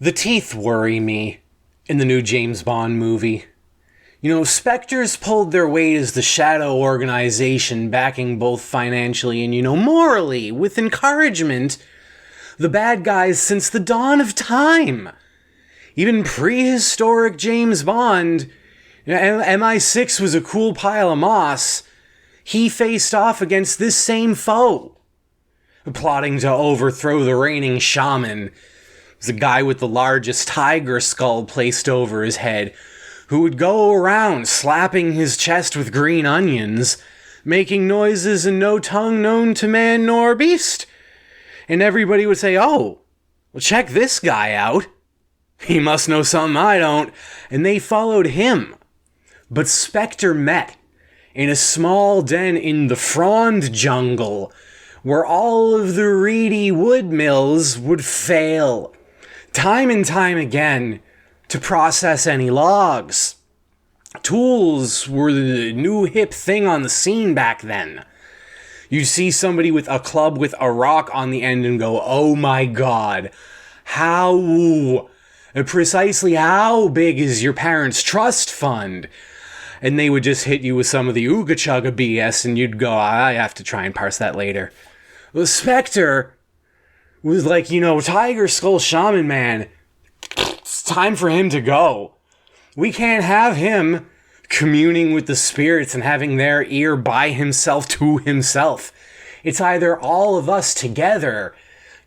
The teeth worry me in the new James Bond movie. You know, Spectre's pulled their weight as the shadow organization backing both financially and, morally, with encouragement, the bad guys since the dawn of time. Even prehistoric James Bond, MI6 was a cool pile of moss. He faced off against this same foe, plotting to overthrow the reigning shaman. The guy with the largest tiger skull placed over his head, who would go around slapping his chest with green onions, making noises in no tongue known to man nor beast. And everybody would say, "Oh, well, check this guy out. He must know something I don't." And they followed him. But Spectre met in a small den in the frond jungle, where all of the reedy wood mills would fail, time and time again, to process any logs. Tools were the new hip thing on the scene back then. You'd see somebody with a club with a rock on the end and go, "Oh my god, precisely how big is your parents' trust fund?" And they would just hit you with some of the ooga-chaka BS, and you'd go, "I have to try and parse that later." The Spectre was like, Tiger Skull Shaman Man, it's time for him to go. We can't have him communing with the spirits and having their ear by himself to himself. It's either all of us together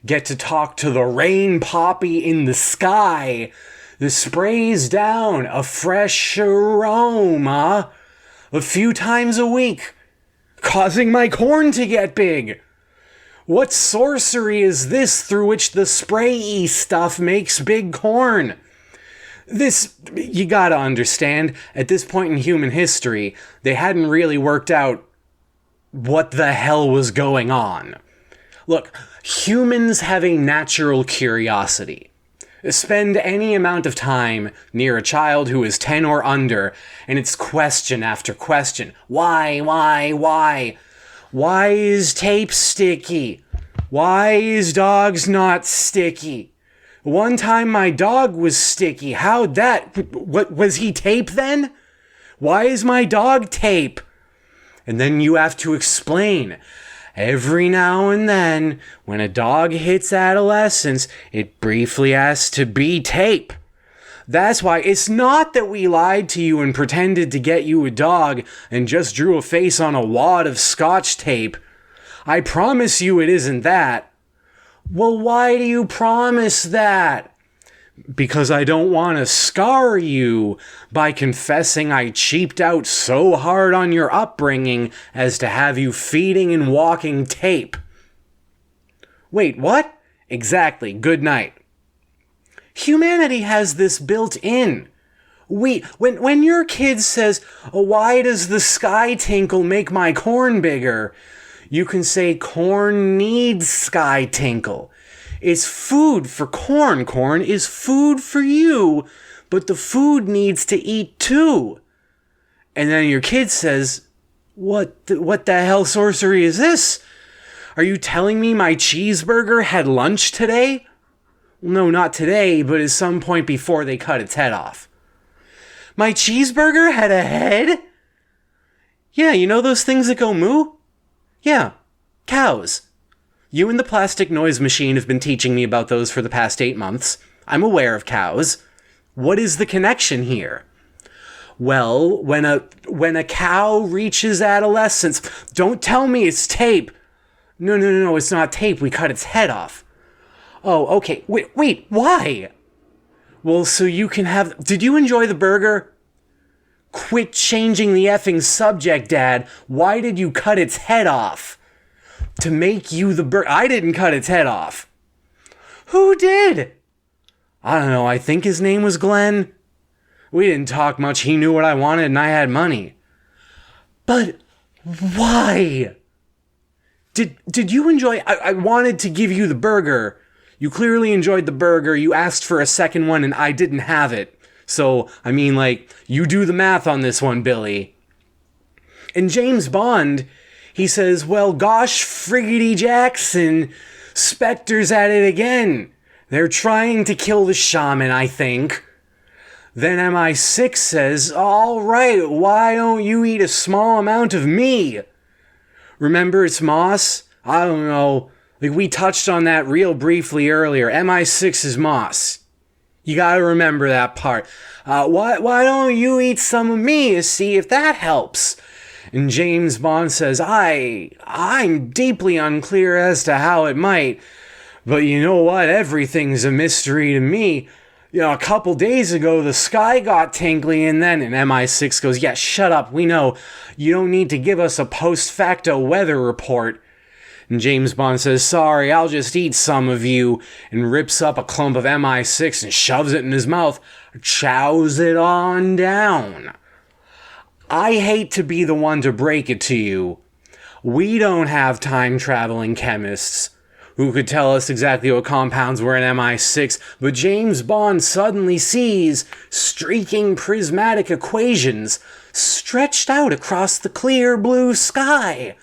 get to talk to the rain poppy in the sky that sprays down a fresh aroma a few times a week, causing my corn to get big. What sorcery is this through which the spray-y stuff makes big corn? This, you gotta understand, at this point in human history, they hadn't really worked out what the hell was going on. Look, humans have a natural curiosity. Spend any amount of time near a child who is 10 or under, and it's question after question. Why? Why is tape sticky? Why is dogs not sticky? One time my dog was sticky. How'd that? What was he tape then? Why is my dog tape? And then you have to explain. Every now and then, when a dog hits adolescence, it briefly has to be tape. That's why it's not that we lied to you and pretended to get you a dog and just drew a face on a wad of scotch tape. I promise you it isn't that. Well, why do you promise that? Because I don't want to scar you by confessing I cheaped out so hard on your upbringing as to have you feeding and walking tape. Wait, what? Exactly. Good night. Humanity has this built in. When your kid says, "Oh, why does the sky tinkle make my corn bigger?" you can say corn needs sky tinkle. It's food for corn. Corn is food for you, but the food needs to eat too. And then your kid says, what the hell sorcery is this? Are you telling me my cheeseburger had lunch today? No, not today, but at some point before they cut its head off. My cheeseburger had a head? Yeah, you know those things that go moo? Yeah, cows. You and the plastic noise machine have been teaching me about those for the past 8 months. I'm aware of cows. What is the connection here? Well, when a cow reaches adolescence, don't tell me it's tape. No, it's not tape. We cut its head off. Oh, okay. Wait, why? Well, so you can have... Did you enjoy the burger? Quit changing the effing subject, Dad. Why did you cut its head off? To make you the burger. I didn't cut its head off. Who did? I don't know. I think his name was Glenn. We didn't talk much. He knew what I wanted and I had money. But why? Did you enjoy... I wanted to give you the burger. You clearly enjoyed the burger. You asked for a second one and I didn't have it. So, you do the math on this one, Billy. And James Bond, he says, well, gosh, friggity Jackson, Spectre's at it again. They're trying to kill the shaman, I think. Then MI6 says, all right, why don't you eat a small amount of me? Remember, it's Moss? I don't know. Like, we touched on that real briefly earlier. MI6 is Moss. You gotta remember that part. Why don't you eat some of me to see if that helps? And James Bond says, I'm deeply unclear as to how it might. But you know what? Everything's a mystery to me. You know, a couple days ago, the sky got tingly, and MI6 goes, yeah, shut up, we know. You don't need to give us a post-facto weather report. And James Bond says, sorry, I'll just eat some of you, and rips up a clump of MI6 and shoves it in his mouth, chows it on down. I hate to be the one to break it to you. We don't have time-traveling chemists who could tell us exactly what compounds were in MI6, but James Bond suddenly sees streaking prismatic equations stretched out across the clear blue sky.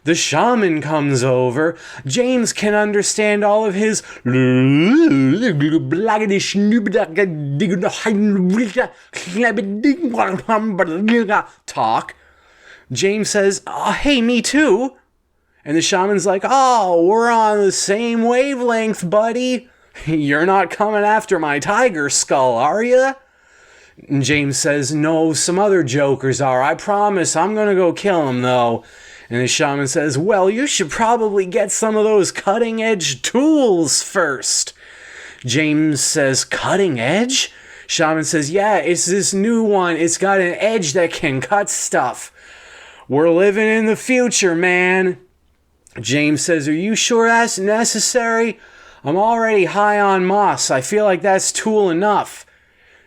The shaman comes over. James can understand all of his talk. James says, oh, hey, me too. And the shaman's like, oh, we're on the same wavelength, buddy. You're not coming after my tiger skull, are you? And James says, no, some other jokers are. I promise, I'm gonna go kill him, though. And the shaman says, well, you should probably get some of those cutting-edge tools first. James says, cutting edge? Shaman says, yeah, it's this new one. It's got an edge that can cut stuff. We're living in the future, man. James says, are you sure that's necessary? I'm already high on moss. I feel like that's tool enough.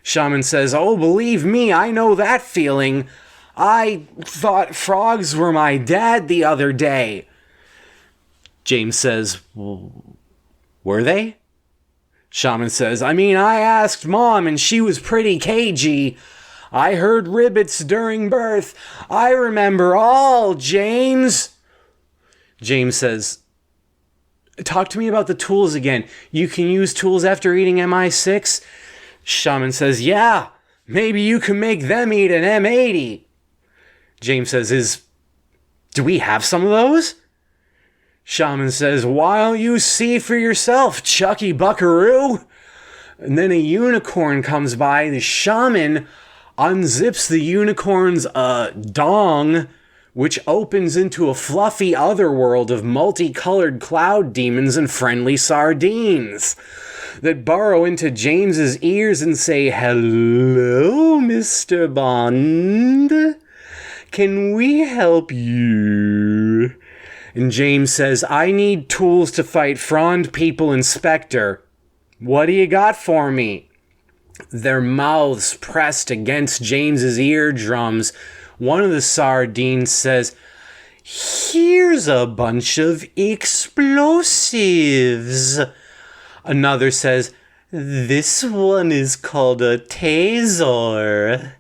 Shaman says, oh, believe me, I know that feeling. I thought frogs were my dad the other day. James says, well, were they? Shaman says, I mean, I asked Mom and she was pretty cagey. I heard ribbits during birth. I remember all, James. James says, talk to me about the tools again. You can use tools after eating MI6? Shaman says, yeah, maybe you can make them eat an M80. James says, do we have some of those? Shaman says, why don't you see for yourself, Chucky Buckaroo? And then a unicorn comes by. The shaman unzips the unicorn's dong, which opens into a fluffy otherworld of multicolored cloud demons and friendly sardines that burrow into James's ears and say, hello, Mr. Bond. Can we help you? And James says, I need tools to fight Frond People Inspector. What do you got for me? Their mouths pressed against James's eardrums. One of the sardines says, here's a bunch of explosives. Another says, this one is called a taser.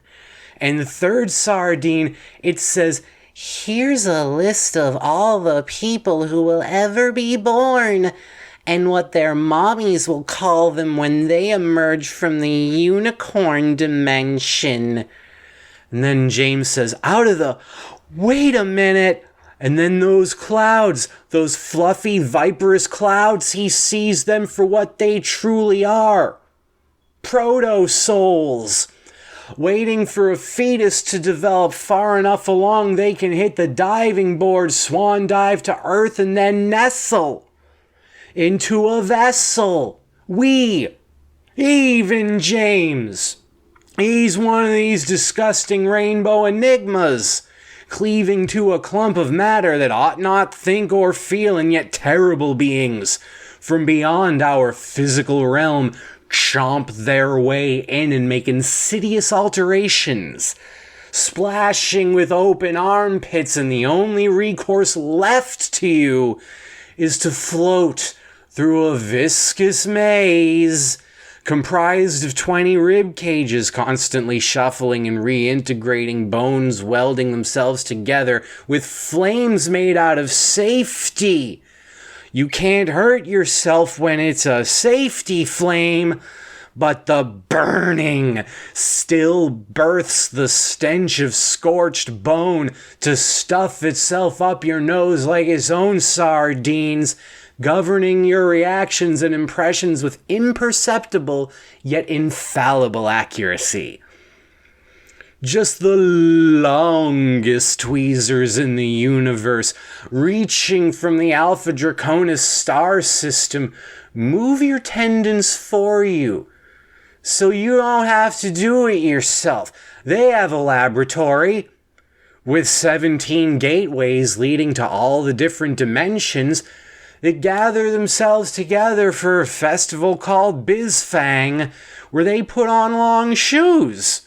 And the third sardine, it says, here's a list of all the people who will ever be born and what their mommies will call them when they emerge from the unicorn dimension. And then James says, wait a minute. And then those clouds, those fluffy, viperous clouds, he sees them for what they truly are. Proto-souls. Waiting for a fetus to develop far enough along they can hit the diving board, swan dive to earth, and then nestle into a vessel. Even James, he's one of these disgusting rainbow enigmas, cleaving to a clump of matter that ought not think or feel, and yet terrible beings from beyond our physical realm chomp their way in and make insidious alterations, splashing with open armpits, and the only recourse left to you is to float through a viscous maze comprised of 20 rib cages constantly shuffling and reintegrating, bones welding themselves together with flames made out of safety. You can't hurt yourself when it's a safety flame, but the burning still births the stench of scorched bone to stuff itself up your nose like its own sardines, governing your reactions and impressions with imperceptible yet infallible accuracy. Just the longest tweezers in the universe, reaching from the Alpha Draconis star system, move your tendons for you, so you don't have to do it yourself. They have a laboratory with 17 gateways leading to all the different dimensions that gather themselves together for a festival called Bizfang, where they put on long shoes.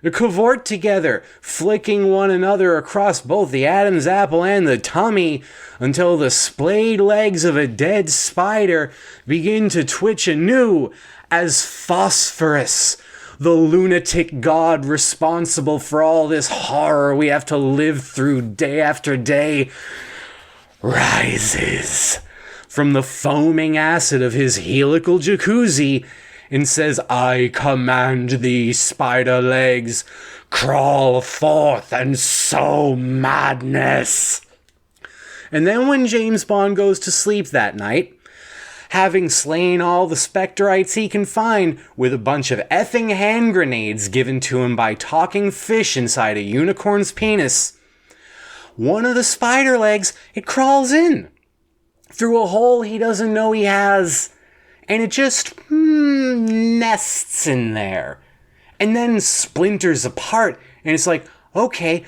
They cavort together, flicking one another across both the Adam's apple and the tummy until the splayed legs of a dead spider begin to twitch anew as Phosphorus, the lunatic god responsible for all this horror we have to live through day after day, rises from the foaming acid of his helical jacuzzi and says, "I command thee, spider legs, crawl forth and sow madness." And then when James Bond goes to sleep that night, having slain all the specterites he can find with a bunch of effing hand grenades given to him by talking fish inside a unicorn's penis, one of the spider legs, it crawls in through a hole he doesn't know he has, and it just nests in there, and then splinters apart, and it's like, okay,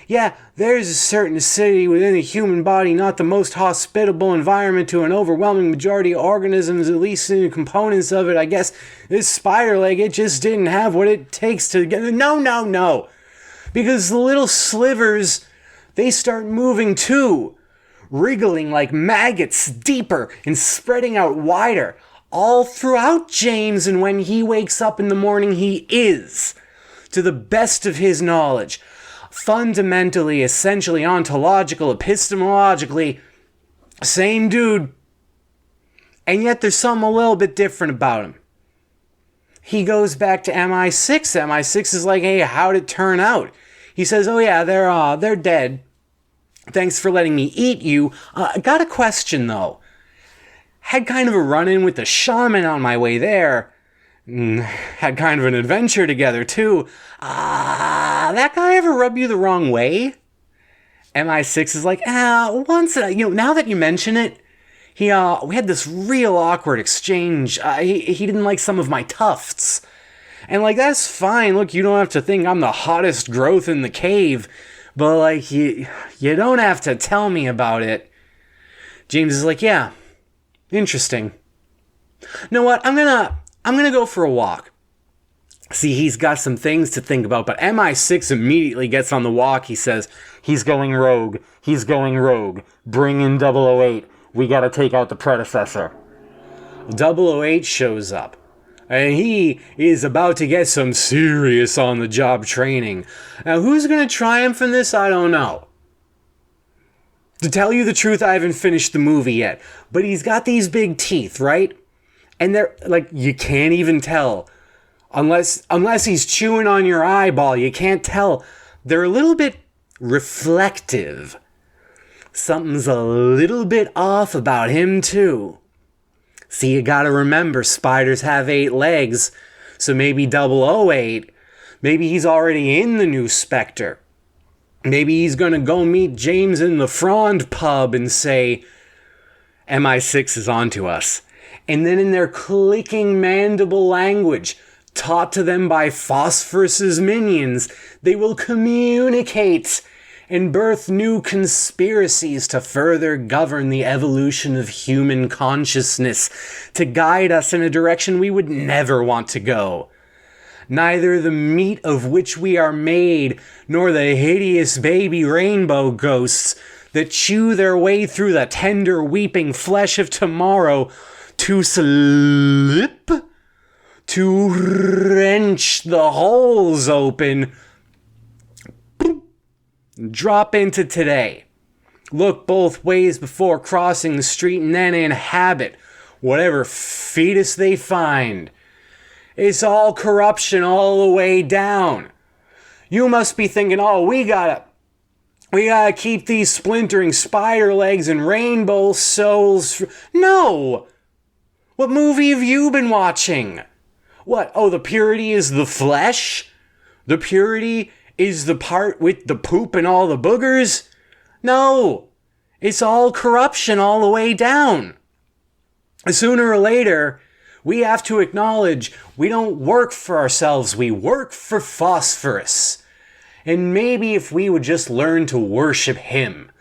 yeah, there's a certain acidity within the human body, not the most hospitable environment to an overwhelming majority of organisms, at least in the components of it. I guess this spider leg, it just didn't have what it takes to get... No. Because the little slivers, they start moving too, wriggling like maggots deeper and spreading out wider, all throughout James, and when he wakes up in the morning, he is, to the best of his knowledge, fundamentally, essentially, ontological, epistemologically, same dude. And yet there's something a little bit different about him. He goes back to MI6. MI6 is like, hey, how'd it turn out? He says, oh yeah, they're dead. Thanks for letting me eat you. I got a question, though. Had kind of a run-in with the shaman on my way there. Had kind of an adventure together, too. That guy ever rub you the wrong way? MI6 is like, once, now that you mention it, we had this real awkward exchange. He didn't like some of my tufts. And, like, that's fine. Look, you don't have to think I'm the hottest growth in the cave. But, like, you don't have to tell me about it. James is like, yeah, interesting. You know what? I'm gonna go for a walk. See, he's got some things to think about, but MI6 immediately gets on the walk. He says, he's going rogue. Bring in 008. We gotta take out the predecessor. 008 shows up. And he is about to get some serious on-the-job training. Now, who's going to triumph in this? I don't know. To tell you the truth, I haven't finished the movie yet. But he's got these big teeth, right? And they're, like, you can't even tell. Unless he's chewing on your eyeball, you can't tell. They're a little bit reflective. Something's a little bit off about him, too. See, you gotta remember, spiders have 8 legs, so maybe 008, maybe he's already in the new Spectre. Maybe he's gonna go meet James in the Frond pub and say, MI6 is onto us. And then in their clicking mandible language, taught to them by Phosphorus's minions, they will communicate and birth new conspiracies to further govern the evolution of human consciousness, to guide us in a direction we would never want to go. Neither the meat of which we are made, nor the hideous baby rainbow ghosts that chew their way through the tender weeping flesh of tomorrow to slip, to wrench the holes open, drop into today, look both ways before crossing the street, and then inhabit whatever fetus they find. It's all corruption all the way down. You must be thinking, oh, we gotta keep these splintering spider legs and rainbow souls. No! What movie have you been watching? What? Oh, the purity is the flesh? The purity is the part with the poop and all the boogers? No! It's all corruption all the way down. Sooner or later, we have to acknowledge we don't work for ourselves, we work for phosphorus. And maybe if we would just learn to worship him,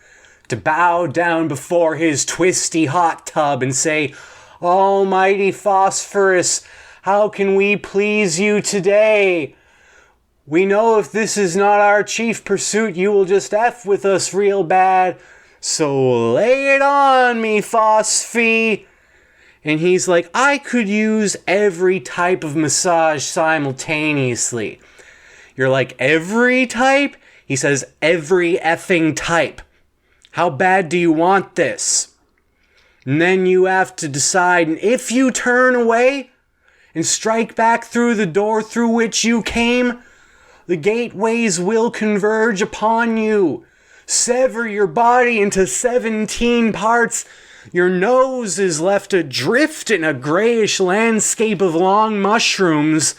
to bow down before his twisty hot tub and say, Almighty Phosphorus, how can we please you today? We know if this is not our chief pursuit, you will just F with us real bad. So lay it on me, Phosphie. And he's like, I could use every type of massage simultaneously. You're like, every type? He says, every effing type. How bad do you want this? And then you have to decide, and if you turn away and strike back through the door through which you came, the gateways will converge upon you. Sever your body into 17 parts. Your nose is left adrift in a grayish landscape of long mushrooms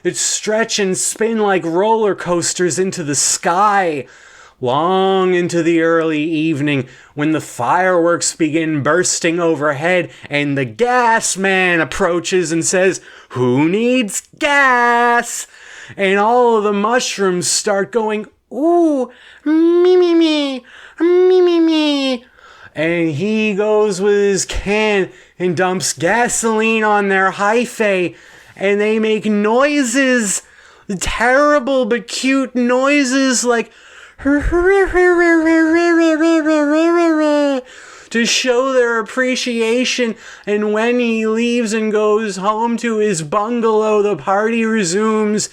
that stretch and spin like roller coasters into the sky, long into the early evening when the fireworks begin bursting overhead and the gas man approaches and says, "Who needs gas?" And all of the mushrooms start going, "Ooh, me, me, me, me, me, me." And he goes with his can and dumps gasoline on their hyphae, and they make noises, terrible but cute noises like to show their appreciation. And when he leaves and goes home to his bungalow, the party resumes.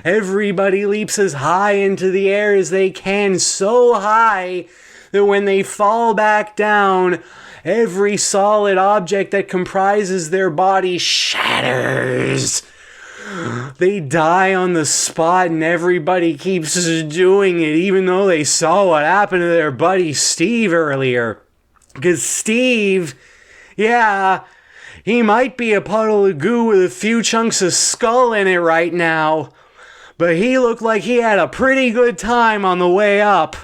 Everybody leaps as high into the air as they can, so high that when they fall back down, every solid object that comprises their body shatters. They die on the spot, and everybody keeps doing it, even though they saw what happened to their buddy Steve earlier. Because Steve, yeah, he might be a puddle of goo with a few chunks of skull in it right now, but he looked like he had a pretty good time on the way up.